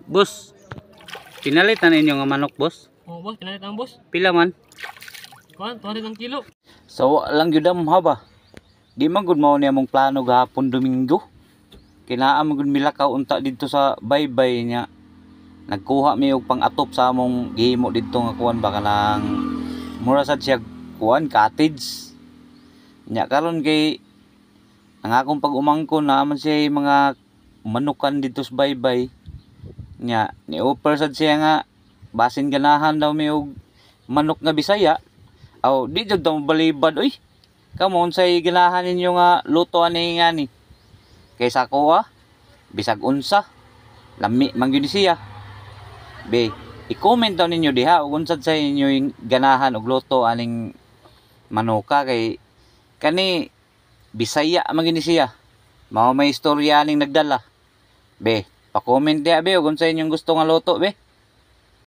Boss, pinalitan ninyo nga manok, boss? Oh, boss, pinalit ang boss. Pila man? Kuan, 200 ang kilo. So, lang yun ha ba? Di man gud mao niya mong plano gahapon Domingo. Kinaa mo gud milakaw unta dito sa baybay niya. Nagkuha mi og pang-atop sa among gihimo dito nga kuan ba kanang mura sad siya kuan cottage. Nya karon kay ang akong pag-umangkon naman siya mga manukan dito sa baybay. Nya ni offer sad siya nga basin ganahan daw mi og manok nga Bisaya. Aw di jud daw balibad oy. Kamo unsay ganahan ninyo nga luto ani nga ni? Kaysa ko bisag unsa lami man gyud siya. Be, i-comment daw ninyo diha ug unsad sa inyo yung ganahan og luto aning manuka kay kani Bisaya man gyud siya. Mao may istorya aning nagdala. Be, pa-comment diha be ug unsa inyong gusto nga luto be.